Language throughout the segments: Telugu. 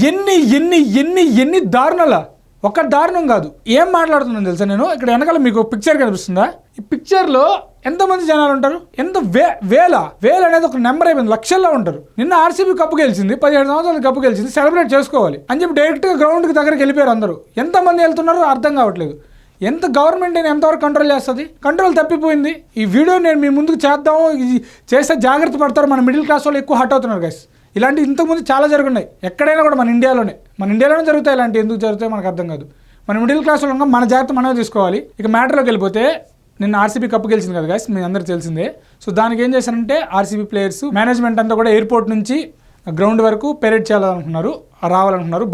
ఎన్ని ఎన్ని ఎన్ని ఎన్ని దారుణాల ఒక దారుణం కాదు. ఏం మాట్లాడుతున్నాను తెలుసా నేను? ఇక్కడ వెనకాల మీకు పిక్చర్ కనిపిస్తుందా? ఈ పిక్చర్లో ఎంతమంది జనాలు ఉంటారు? ఎంత వేల అనేది ఒక నెంబర్ అయిపోయింది, లక్షల్లో ఉంటారు. నిన్న ఆర్సీబీ కప్పు గెలిచింది, 17 సంవత్సరాలు కప్పు గెలిచింది, సెలబ్రేట్ చేసుకోవాలి అని చెప్పి డైరెక్ట్గా గ్రౌండ్కి దగ్గరికి వెళ్ళిపోయారు అందరూ. ఎంతమంది వెళ్తున్నారో అర్థం కావట్లేదు. ఎంత గవర్నమెంట్ అయినా ఎంతవరకు కంట్రోల్ చేస్తుంది? కంట్రోల్ తప్పిపోయింది. ఈ వీడియో నేను మీ ముందుకు చేద్దాము, ఇది చేస్తే జాగ్రత్త పడతారు. మన మిడిల్ క్లాస్ వాళ్ళు ఎక్కువ హర్ట్ అవుతున్నారు గైస్. ఇలాంటి ఇంతకుముందు చాలా జరుగున్నాయి, ఎక్కడైనా కూడా మన ఇండియాలోనే జరుగుతాయి. ఇలాంటి ఎందుకు జరుగుతాయి మనకు అర్థం కాదు. మన మిడిల్ క్లాస్ వాళ్ళు మన జాగ్రత్త మనమే తీసుకోవాలి. ఇక మ్యాటర్లోకి వెళ్ళిపోతే, నిన్న ఆర్సీబీ కప్పు గెలిచింది కదా గైస్, మీ అందరికీ తెలిసిందే. సో దానికి ఏం చేశారంటే ఆర్సీబీ ప్లేయర్స్ మేనేజ్మెంట్ అంతా కూడా ఎయిర్పోర్ట్ నుంచి గ్రౌండ్ వరకు పెరేడ్ చేయాలనుకున్నారు, రావాలనుకున్నారు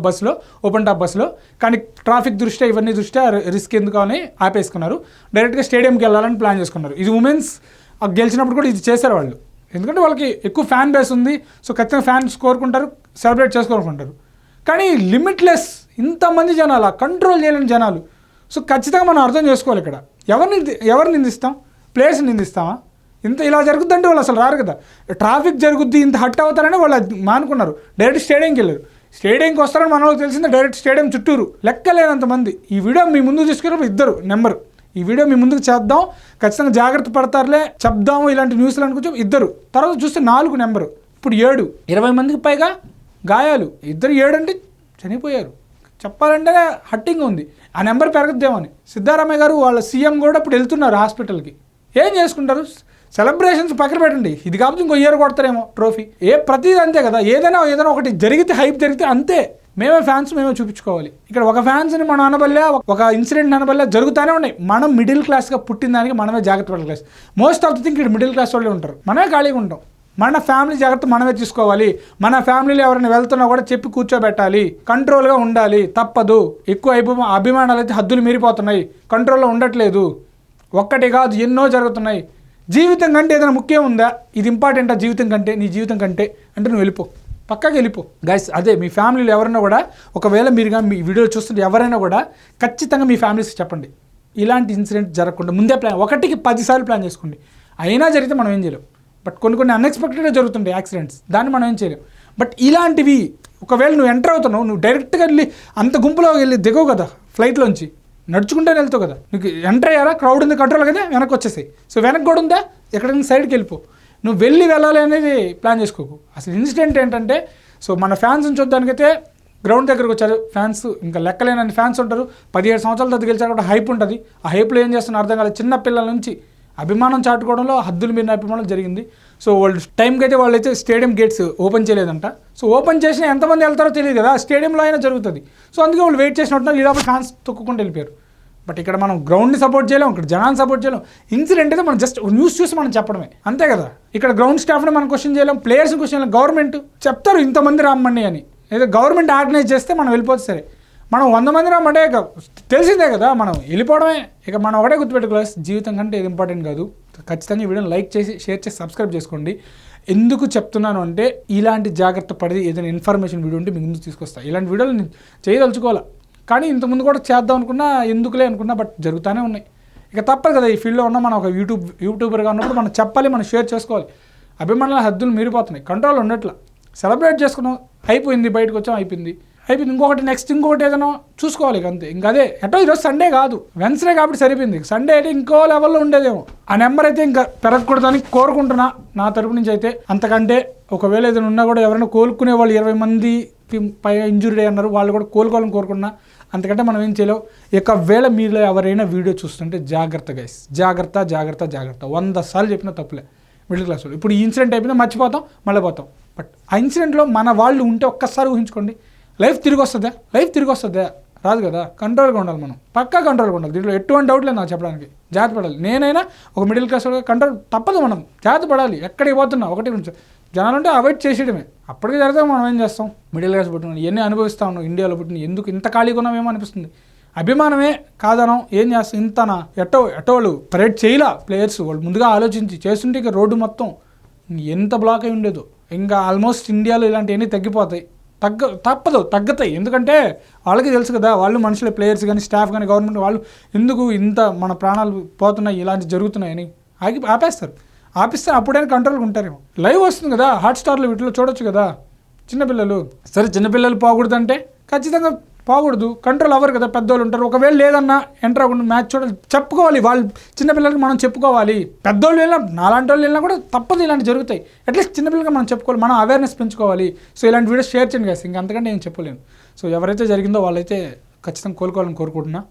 బస్సులో, ఓపెన్ టాప్ బస్సులో. కానీ ట్రాఫిక్ దృష్ట్యా ఇవన్నీ దృష్ట్యా రిస్క్ ఎందుకు అని ఆపేసుకున్నారు. డైరెక్ట్గా స్టేడియంకి వెళ్ళాలని ప్లాన్ చేసుకున్నారు. ఇది ఉమెన్స్ గెలిచినప్పుడు కూడా ఇది చేశారు వాళ్ళు, ఎందుకంటే వాళ్ళకి ఎక్కువ ఫ్యాన్ బేస్ ఉంది. సో ఖచ్చితంగా ఫ్యాన్స్ కోరుకుంటారు, సెలబ్రేట్ చేసుకోవాలనుకుంటారు. కానీ లిమిట్లెస్ ఇంతమంది జనాలు, కంట్రోల్ చేయలేని జనాలు. సో ఖచ్చితంగా మనం అర్థం చేసుకోవాలి. ఇక్కడ ఎవరిని నిందిస్తాం? ప్లేయర్స్ని నిందిస్తామా? ఇంత ఇలా జరుగుతుందంటే వాళ్ళు అసలు రారు కదా. ట్రాఫిక్ జరుగుద్ది, ఇంత హట్ అవుతారని వాళ్ళు మానుకున్నారు, డైరెక్ట్ స్టేడియంకి వెళ్ళారు. స్టేడియంకి వస్తారని మనకు తెలిసిందే, డైరెక్ట్ స్టేడియం చుట్టూరు లెక్కలేనంతమంది. ఈ వీడియో మీ ముందుకు తీసుకున్నప్పుడు ఇద్దరు నెంబర్, ఈ వీడియో మీ ముందుకు చేద్దాం, ఖచ్చితంగా జాగ్రత్త పడతారులే, చెప్దాము ఇలాంటి న్యూస్లు అనుకుంటే ఇద్దరు. తర్వాత చూస్తే 4 నెంబరు, ఇప్పుడు 7, 20 మందికి పైగా గాయాలు. 7 అంటే చనిపోయారు. చెప్పాలంటే హట్టింగ్ ఉంది. ఆ నెంబర్ పెరగద్దేమని సిద్ధారామయ్య గారు వాళ్ళ సీఎం కూడా ఇప్పుడు వెళ్తున్నారు హాస్పిటల్కి. ఏం చేసుకుంటారు? సెలబ్రేషన్స్ పక్కన పెట్టండి, ఇది కాకపోతే ఇంకో ఇయర్ కొడతారేమో ట్రోఫీ. ప్రతిదీ అంతే కదా. ఏదైనా ఒకటి జరిగితే, హైప్ జరిగితే అంతే, మేమే ఫ్యాన్స్ మేమే చూపించుకోవాలి. ఇక్కడ ఒక ఫ్యాన్స్ని మనం అనబల్లే, ఒక ఇన్సిడెంట్ అనబల్లే జరుగుతూనే ఉన్నాయి. మనం మిడిల్ క్లాస్గా పుట్టిన దానికి మనమే జాగ్రత్త పడాలి class. Most of the thing ఇక్కడ మిడిల్ క్లాస్ వాళ్ళే ఉంటారు, మనమే ఖాళీగా ఉంటాం. మన ఫ్యామిలీ జాగ్రత్త మనమే తీసుకోవాలి. మన ఫ్యామిలీలో ఎవరైనా వెళ్తున్నా కూడా చెప్పి కూర్చోబెట్టాలి, కంట్రోల్గా ఉండాలి. తప్పదు. ఎక్కువ అభిమానాలు అయితే హద్దులు మీరిపోతున్నాయి, కంట్రోల్లో ఉండట్లేదు. ఒక్కటి కాదు, ఎన్నో జరుగుతున్నాయి. జీవితం కంటే ఏదైనా ముఖ్యం ఉందా? ఇది ఇంపార్టెంటా జీవితం కంటే? నీ జీవితం కంటే అంటే నువ్వు వెళ్ళిపో, పక్కాగా వెళ్ళిపో గైస్. అదే మీ ఫ్యామిలీలో ఎవరైనా కూడా, ఒకవేళ మీరుగా మీ వీడియో చూస్తుంటే ఎవరైనా కూడా ఖచ్చితంగా మీ ఫ్యామిలీస్కి చెప్పండి, ఇలాంటి ఇన్సిడెంట్ జరగకుండా ముందే ప్లాన్, 1కి 10 సార్లు ప్లాన్ చేసుకోండి. అయినా జరిగితే మనం ఏం చేయలేం. బట్ కొన్ని అన్ఎక్స్పెక్టెడ్గా జరుగుతుంటాయి యాక్సిడెంట్స్, దాన్ని మనం ఏం చేయలేం. బట్ ఇలాంటివి ఒకవేళ నువ్వు ఎంటర్ అవుతున్నావు, నువ్వు డైరెక్ట్గా వెళ్ళి అంత గుంపులో వెళ్ళి దిగవు కదా, ఫ్లైట్లోంచి నడుచుకుంటే వెళ్తావు కదా. నీకు ఎంటర్ అయ్యారా, క్రౌడ్ ఉంది, కంట్రోల్ కదా, వెనక్కి వచ్చేసాయి. సో వెనక్కి కూడా ఉందా, ఎక్కడైనా సైడ్కి వెళ్ళిపో. నువ్వు వెళ్ళాలి అనేది ప్లాన్ చేసుకోకు. అసలు ఇన్సిడెంట్ ఏంటంటే, సో మన ఫ్యాన్స్ని చూడడానికైతే గ్రౌండ్ దగ్గరకు వచ్చారు ఫ్యాన్స్, ఇంకా లెక్కలేనని ఫ్యాన్స్ ఉంటారు. 17 సంవత్సరాల దగ్గర గెలిచారు కూడా హైప్ ఉంటుంది. ఆ హైప్లో ఏం చేస్తున్నారు అర్థం కాలేదు. చిన్న పిల్లల నుంచి అభిమానం చాటుకోవడంలో హద్దులు మీరిన అభిమానం జరిగింది. సో వాళ్ళు టైంకి అయితే వాళ్ళైతే స్టేడియం గేట్స్ ఓపెన్ చేయలేదంట. సో ఓపెన్ చేసిన ఎంతమంది వెళ్తారో తెలియదు కదా, స్టేడియంలో అయినా జరుగుతుంది. సో అందుకే వాళ్ళు వెయిట్ చేసినట్టున్నారు, ఇలా ఫ్యాన్స్ తొక్కుకుంటూ వెళ్ళిపోయారు. బట్ ఇక్కడ మనం గ్రౌండ్ని సపోర్ట్ చేయలేం, ఇక్కడ జనాన్ని సపోర్ట్ చేయలేం. ఇన్సిడెంట్ అయితే మనం జస్ట్ న్యూస్ చూసి మనం చెప్పడమే, అంతే కదా. ఇక్కడ గ్రౌండ్ స్టాఫ్ని మనం క్వశ్చన్ చేయలేం, ప్లేయర్స్ని క్వశ్చన్ చేయలేం. గవర్నమెంట్ చెప్తారు ఇంతమంది రమ్మండి అని, ఏదో గవర్నమెంట్ ఆర్గనైజ్ చేస్తే మనం వెళ్ళిపోతే సరే. మనం 100 మంది రమ్మంటే తెలిసిందే కదా, మనం వెళ్ళిపోవడమే. ఇక మనం ఒకటే గుర్తుపెట్టుకోవాలి, జీవితం కంటే ఇది ఇంపార్టెంట్ కాదు. ఖచ్చితంగా ఈ వీడియోని లైక్ చేసి, షేర్ చేసి, సబ్స్క్రైబ్ చేసుకోండి. ఎందుకు చెప్తున్నాను అంటే, ఇలాంటి జాగ్రత్త పడి ఏదైనా ఇన్ఫర్మేషన్ వీడియో ఉంటే మీ ముందు తీసుకొస్తా. ఇలాంటి వీడియోలు నేను చేయదలుచుకోవాలా, కానీ ఇంతకుముందు కూడా చేద్దాం అనుకున్నా, ఎందుకులే అనుకున్నా, బట్ జరుగుతూనే ఉన్నాయి. ఇక తప్పదు కదా, ఈ ఫీల్డ్లో ఉన్న మనం ఒక యూట్యూబర్గా ఉన్నప్పుడు మనం చెప్పాలి, మనం షేర్ చేసుకోవాలి. అభిమానుల హద్దులు మీరిపోతున్నాయి, కంట్రోల్ ఉండట్లా. సెలబ్రేట్ చేసుకున్నాం, అయిపోయింది, బయటకు వచ్చాం, అయిపోయింది. ఇంకొకటి నెక్స్ట్ ఇంకొకటి ఏదైనా చూసుకోవాలి. ఇక అంతే. ఇంకా అదే ఎటో ఈరోజు సండే కాదు, వెన్స్డే కాబట్టి సరిపోయింది. సండే అయితే ఇంకో లెవెల్లో ఉండేదేమో. ఆ నెంబర్ అయితే ఇంకా పెరగకూడదని కోరుకుంటున్నా నా తరపు నుంచి అయితే. అంతకంటే ఒకవేళ ఏదైనా ఉన్నా కూడా ఎవరైనా కోలుకునే వాళ్ళు 20 మంది పైగా ఇంజురీ అన్నారు, వాళ్ళు కూడా కోలుకోవాలని కోరుకున్నా. అంతకంటే మనం ఏం చేయలేవు. ఒకవేళ మీలో ఎవరైనా వీడియో చూస్తుంటే జాగ్రత్త గైస్, జాగ్రత్త జాగ్రత్త జాగ్రత్త. 100 సార్లు చెప్పినా తప్పులే మిడిల్ క్లాస్ వాళ్ళు. ఇప్పుడు ఈ ఇన్సిడెంట్ అయిపోయిందా, మర్చిపోతాం, మళ్ళీ పోతాం. బట్ ఆ ఇన్సిడెంట్లో మన వాళ్ళు ఉంటే ఒక్కసారి ఊహించుకోండి, లైఫ్ తిరిగి వస్తుందా? రాదు కదా. కంట్రోల్గా ఉండాలి, మనం పక్కా కంట్రోల్గా ఉండాలి. దీంట్లో ఎటువంటి డౌట్ లేదు నాకు చెప్పడానికి. జాగ్రత్త పడాలి. నేనైనా ఒక మిడిల్ క్లాస్ కంట్రోల్ తప్పదు, మనం జాగ్రత్త పడాలి. ఎక్కడికి పోతున్నా ఒకటి నుంచి జనాలుంటే అవాయిడ్ చేసేయడమే. అప్పటికి జరిగితే మనం ఏం చేస్తాం? మిడిల్ క్లాస్ పుట్టిన ఎన్ని అనుభవిస్తా ఉన్నాం, ఇండియాలో పుట్టిన ఎందుకు ఇంత ఖాళీగా ఉన్నామేమో అనిపిస్తుంది. అభిమానమే కాదనం, ఏం చేస్తాం? ఇంతనా ఎటోళ్ళు పరేడ్ చేయలా ప్లేయర్స్, వాళ్ళు ముందుగా ఆలోచించి చేస్తుంటే ఇక రోడ్డు మొత్తం ఎంత బ్లాక్ అయి ఉండేదో. ఇంకా ఆల్మోస్ట్ ఇండియాలో ఇలాంటివన్నీ తగ్గిపోతాయి. తగ్గుతాయి. ఎందుకంటే వాళ్ళకి తెలుసు కదా, వాళ్ళు మనుషులు, ప్లేయర్స్ కానీ, స్టాఫ్ కానీ, గవర్నమెంట్ వాళ్ళు ఎందుకు ఇంత మన ప్రాణాలు పోతున్నాయి, ఇలాంటివి జరుగుతున్నాయని ఆపేస్తారు. అప్పుడైనా కంట్రోల్గా ఉంటారేమో. లైవ్ వస్తుంది కదా, హాట్స్టార్లో వీటిలో చూడొచ్చు కదా. చిన్నపిల్లలు. సరే చిన్నపిల్లలు పోకూడదంటే ఖచ్చితంగా పోకూడదు, కంట్రోల్ అవ్వరు కదా, పెద్దోళ్ళు ఉంటారు. ఒకవేళ లేదన్నా ఎంటర్ అవ్వకుండా మ్యాచ్ చూడాలి, చెప్పుకోవాలి. వాళ్ళు చిన్నపిల్లలకి మనం చెప్పుకోవాలి. పెద్దోళ్ళు వెళ్ళినా నాలాంటి వాళ్ళు వెళ్ళినా కూడా తప్పదు, ఇలాంటి జరుగుతాయి. అట్లీస్ట్ చిన్నపిల్లలకి మనం చెప్పుకోవాలి, మనం అవేర్నెస్ పెంచుకోవాలి. సో ఇలాంటి వీడియోస్ షేర్ చేయండి guys, ఇంకా అంతకంటే నేను చెప్పలేను. సో ఎవరైతే జరిగిందో వాళ్ళైతే ఖచ్చితంగా కోలుకోవాలని కోరుకుంటున్నా.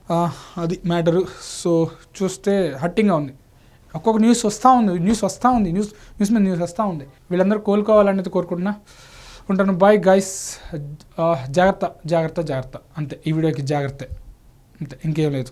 అది మ్యాటరు. సో చూస్తే హట్టింగ్గా ఉంది, ఒక్కొక్క న్యూస్ వస్తూ ఉంది, న్యూస్ మీద న్యూస్ వస్తూ ఉంది. వీళ్ళందరూ కోలుకోవాలనేది కోరుకుంటున్నా. ఉంటాను, బాయ్ గైస్. జాగ్రత్త. అంతే, ఈ వీడియోకి జాగ్రత్త, అంతే, ఇంకేం లేదు.